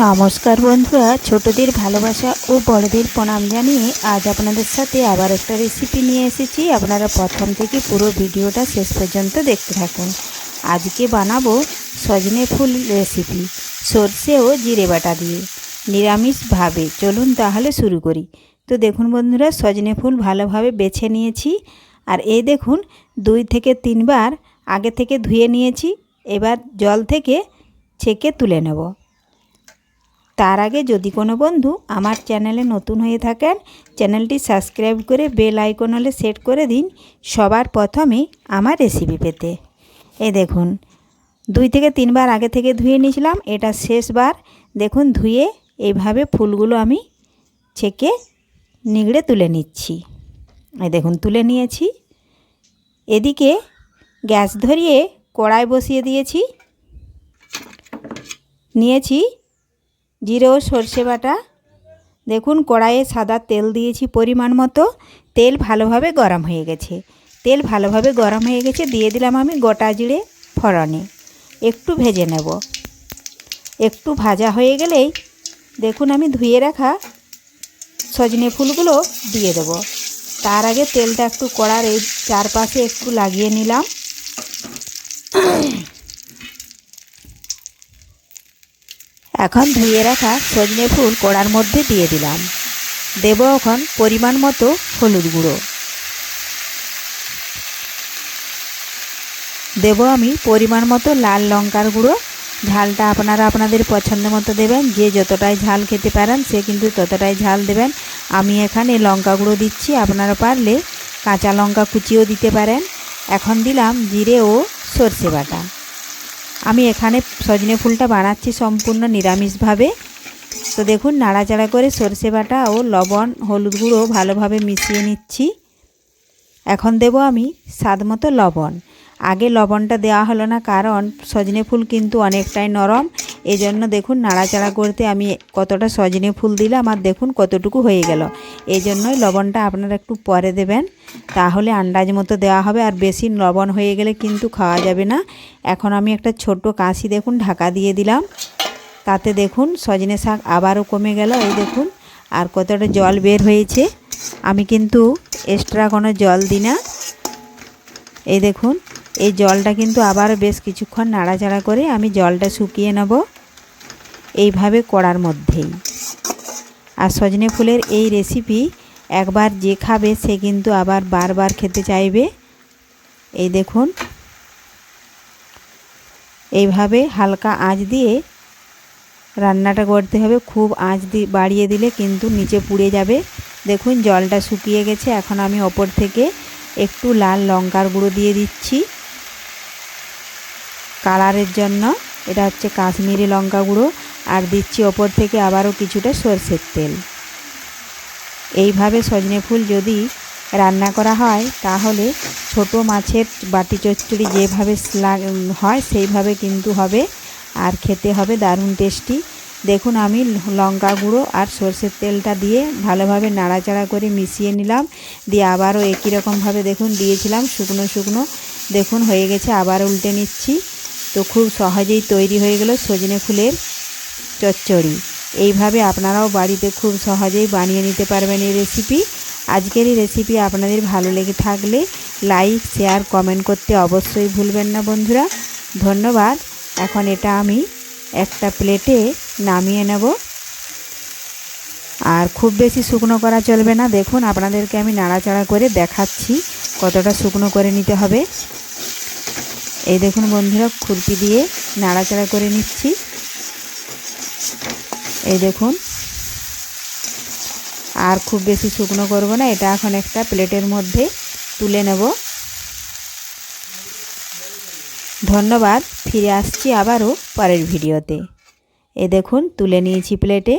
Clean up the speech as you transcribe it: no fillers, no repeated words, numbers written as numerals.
নমস্কার বন্ধুরা, ছোটদের ভালোবাসা ও বড়দের প্রণাম জানিয়ে আজ আপনাদের সাথে আবার একটা রেসিপি নিয়ে এসেছি। আপনারা প্রথম থেকে পুরো ভিডিওটা শেষ পর্যন্ত দেখতে থাকুন। আজকে বানাবো সজনে ফুল রেসিপি, সর্ষে ও জিরে বাটা দিয়ে নিরামিষভাবে। চলুন তাহলে শুরু করি। তো দেখুন বন্ধুরা, সজনে ফুল ভালোভাবে বেছে নিয়েছি। আর এই দেখুন 2 থেকে 3 বার আগে থেকে ধুয়ে নিয়েছি। এবার জল থেকে ছেঁকে তুলে নেব। তার আগে যদি কোনো বন্ধু আমার চ্যানেলে নতুন হয়ে থাকেন, চ্যানেলটি সাবস্ক্রাইব করে বেল আইকন হলে সেট করে দিন সবার প্রথমে আমার রেসিপি পেতে। এই দেখুন 2 থেকে 3 বার আগে থেকে ধুয়ে নিয়েছিলাম, এটা শেষবার। দেখুন ধুয়ে এইভাবে ফুলগুলো আমি ছেঁকে নিগড়ে তুলে নিচ্ছি। এই দেখুন তুলে নিয়েছি। এদিকে গ্যাস ধরিয়ে কড়াই বসিয়ে নিয়েছি জিরে ও সর্ষে বাটা। দেখুন কড়াইয়ে সাদা তেল দিয়েছি পরিমাণ মতো। তেল ভালোভাবে গরম হয়ে গেছে। দিয়ে দিলাম আমি গোটা জিরে ফোড়নে। একটু ভেজে নেব। একটু ভাজা হয়ে গেলেই দেখুন আমি ধুয়ে রাখা সজনে ফুলগুলো দিয়ে দেব। তার আগে তেলটা একটু কড়ার এই চারপাশে একটু লাগিয়ে নিলাম। এখন ধুয়ে রাখা সজনে ফুল কড়ার মধ্যে দিয়ে দিলাম। দেব এখন পরিমাণ মতো হলুদ গুঁড়ো। দেব আমি পরিমাণ মতো লাল লঙ্কার গুঁড়ো। ঝালটা আপনারা আপনাদের পছন্দ মতো দেবেন। যে যতটাই ঝাল খেতে পারেন সে কিন্তু ততটাই ঝাল দেবেন। আমি এখানে লঙ্কা গুঁড়ো দিচ্ছি, আপনারা পারলে কাঁচা লঙ্কা কুচিও দিতে পারেন। এখন দিলাম জিরে ও সর্ষে বাটা। আমি এখানে সজনে ফুলটা বানাচ্ছি সম্পূর্ণ নিরামিষভাবে। তো দেখুন নাড়াচাড়া করে সর্ষে বাটা ও লবণ হলুদ গুঁড়ো ভালোভাবে মিশিয়ে নিচ্ছি। এখন দেব আমি স্বাদ মতো লবণ। আগে লবণটা দেওয়া হলো না, কারণ সজনে ফুল কিন্তু অনেকটাই নরম। এজন্য দেখুন নাড়াচাড়া করতে আমি কতটা সজনে ফুল দিলাম আর দেখুন কতটুকু হয়ে গেল। এই জন্যই লবণটা আপনারা একটু পরে দেবেন, তাহলে আন্দাজ মতো দেওয়া হবে। আর বেশি লবণ হয়ে গেলে কিন্তু খাওয়া যাবে না। এখন আমি একটা ছোট কাঁচি দেখুন ঢাকা দিয়ে দিলাম। তাতে দেখুন সজনে শাক আবারও কমে গেল। এই দেখুন আর কতটা জল বের হয়েছে। আমি কিন্তু এক্সট্রা কোনো জল দিই না। এই দেখুন এই জলটা কিন্তু আবার বেশ কিছুক্ষণ নাড়াচাড়া করে আমি জলটা শুকিয়ে নেব এইভাবে কড়ার মধ্যেই। আর সজনে ফুলের এই রেসিপি একবার যে খাবে সে কিন্তু আবার বারবার খেতে চাইবে। এই দেখুন এইভাবে হালকা আঁচ দিয়ে রান্নাটা করতে হবে। খুব আঁচ বাড়িয়ে দিলে কিন্তু নিচে পুড়ে যাবে। দেখুন জলটা শুকিয়ে গেছে। এখন আমি ওপর থেকে একটু লাল লঙ্কার গুঁড়ো দিয়ে দিচ্ছি কালারের জন্য। এটা হচ্ছে কাশ্মীরি লঙ্কা গুঁড়ো। আর দিচ্ছি ওপর থেকে আবারও কিছুটা সরষের তেল। এইভাবে সজনে ফুল যদি রান্না করা হয় তাহলে ছোট মাছের বাটি চচ্চড়ি যেভাবে হয় সেইভাবে কিন্তু হবে, আর খেতে হবে দারুণ টেস্টি। দেখুন আমি লঙ্কা গুঁড়ো আর সরষের তেলটা দিয়ে ভালোভাবে নাড়াচাড়া করে মিশিয়ে নিলাম। দিয়ে আবারও একই রকমভাবে দেখুন দিয়েছিলাম শুকনো। দেখুন হয়ে গেছে, আবার উল্টে নিচ্ছি। তো খুব সহজেই তৈরি হয়ে গেল সজনে ফুলের চচ্চড়ি। এইভাবে আপনারাও বাড়িতে খুব সহজেই বানিয়ে নিতে পারবেন এই রেসিপি। আজকের এই রেসিপি আপনাদের ভালো লেগে থাকলে লাইক শেয়ার কমেন্ট করতে অবশ্যই ভুলবেন না বন্ধুরা। ধন্যবাদ। এখন এটা আমি একটা প্লেটে নামিয়ে নেব। আর খুব বেশি শুকনো করা চলবে না। দেখুন আপনাদেরকে আমি নাড়াচাড়া করে দেখাচ্ছি কতটা শুকনো করে নিতে হবে। এই দেখুন বন্ধুরা খুরপি দিয়ে নাড়াচাড়া করে নিচ্ছি। এই দেখুন আর খুব বেশি শুকনো করব না। এটা এখন একটা প্লেটের মধ্যে তুলে নেব। ধন্যবাদ। ফিরে আসছি আবারও পরের ভিডিওতে। এই দেখুন তুলে নিয়েছি প্লেটে।